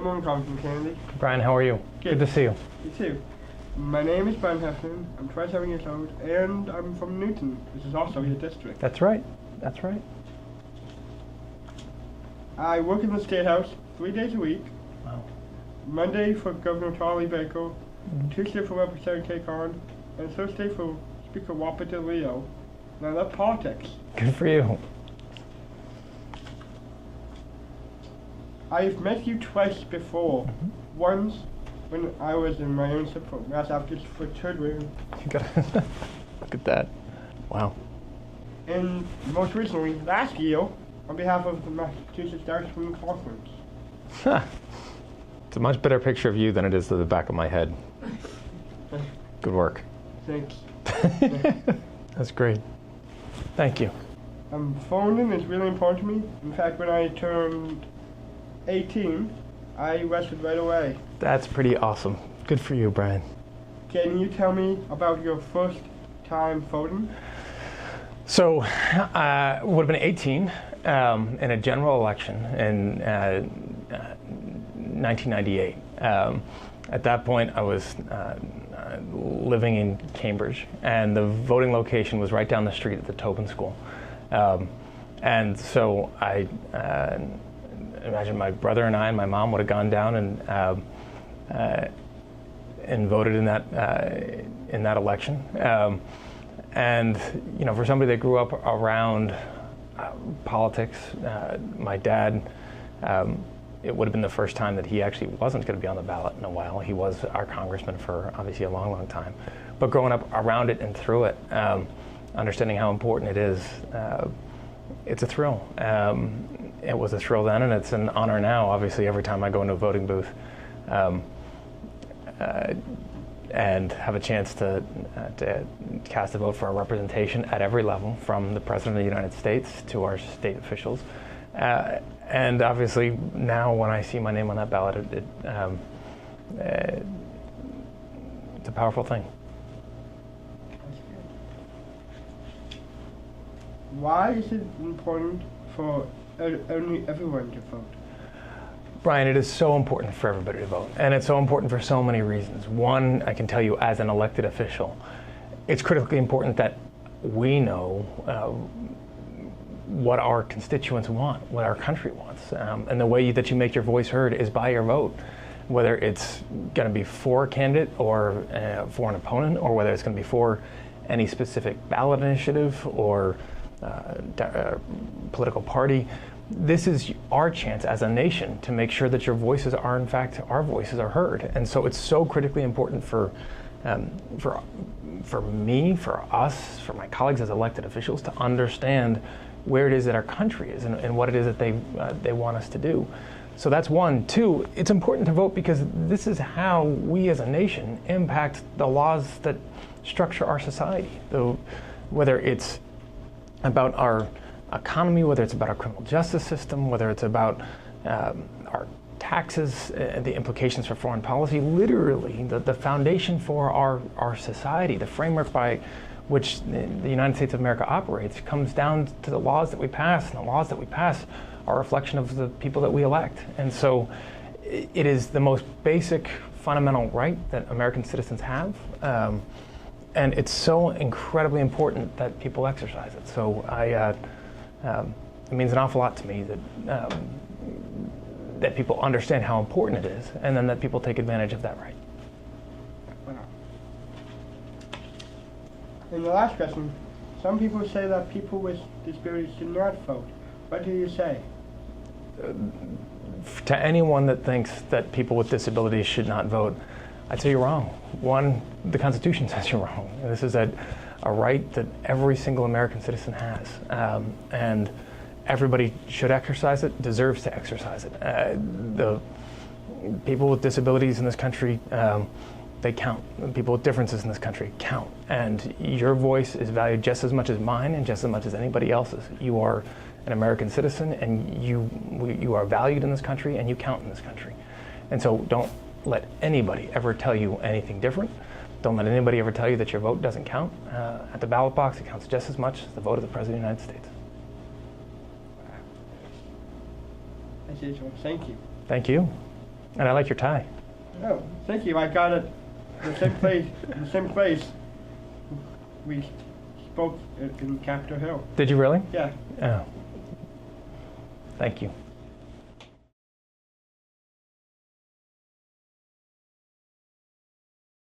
Good morning, Congressman Kennedy. Brian, how are you? Good to see you. You too. My name is Brian Heffernan. I'm 27 years old, and I'm from Newton, which is also your district. That's right. That's right. I work in the State House 3 days a week. Wow. Monday for Governor Charlie Baker, Tuesday for Representative Kay Carn, and Thursday for Speaker Robert Del Rio. And I love politics. Good for you. I've met you twice before. Once when I was in my own support mass advocates for children. You got look at that. Wow. And most recently, last year, on behalf of the Massachusetts Dartmouth Conference. It's a much better picture of you than it is to the back of my head. Good work. Thanks. That's great. Thank you. Voting is really important to me. In fact, when I turned 18, I registered right away. That's pretty awesome. Good for you, Brian. Can you tell me about your first time voting? So, would have been 18 in a general election in 1998. At that point, I was living in Cambridge, and the voting location was right down the street at the Tobin School. And so I imagine my brother and I and my mom would have gone down and voted in that election. And you know, for somebody that grew up around politics, my dad, it would have been the first time that he actually wasn't going to be on the ballot in a while. He was our congressman for obviously a long, long time. But growing up around it and through it, understanding how important it is, it's a thrill. It was a thrill then, and it's an honor now, obviously, every time I go into a voting booth and have a chance to cast a vote for our representation at every level, from the President of the United States to our state officials. And obviously now when I see my name on that ballot, it's a powerful thing. Why is it important for everyone to vote? Brian, it is so important for everybody to vote, and it's so important for so many reasons. One, I can tell you as an elected official, it's critically important that we know what our constituents want, what our country wants. And the way that you make your voice heard is by your vote, whether it's going to be for a candidate or for an opponent, or whether it's going to be for any specific ballot initiative or political party. This is our chance as a nation to make sure that your voices are, in fact, our voices are heard. And so it's so critically important for me, for us, for my colleagues as elected officials to understand where it is that our country is and what it is that they want us to do. So that's one. Two, it's important to vote because this is how we as a nation impact the laws that structure our society. Whether it's about our economy, whether it's about our criminal justice system, whether it's about our taxes, the implications for foreign policy, literally the foundation for our society, the framework by which the United States of America operates, comes down to the laws that we pass, and the laws that we pass are a reflection of the people that we elect. And so it is the most basic fundamental right that American citizens have. And it's so incredibly important that people exercise it. So it means an awful lot to me that people understand how important it is, and then that people take advantage of that right. Wow. And the last question, some people say that people with disabilities should not vote. What do you say? To anyone that thinks that people with disabilities should not vote, I'd say you're wrong. One, the Constitution says you're wrong. This is a right that every single American citizen has. And everybody should exercise it, deserves to exercise it. The people with disabilities in this country, they count. People with differences in this country count. And your voice is valued just as much as mine and just as much as anybody else's. You are an American citizen, and you are valued in this country, and you count in this country. And so don't let anybody ever tell you anything different. Don't let anybody ever tell you that your vote doesn't count. At the ballot box, it counts just as much as the vote of the President of the United States. Thank you. Thank you. And I like your tie. Oh, thank you. I got it the same place. The same place we spoke in Capitol Hill. Did you really? Yeah. Oh. Thank you.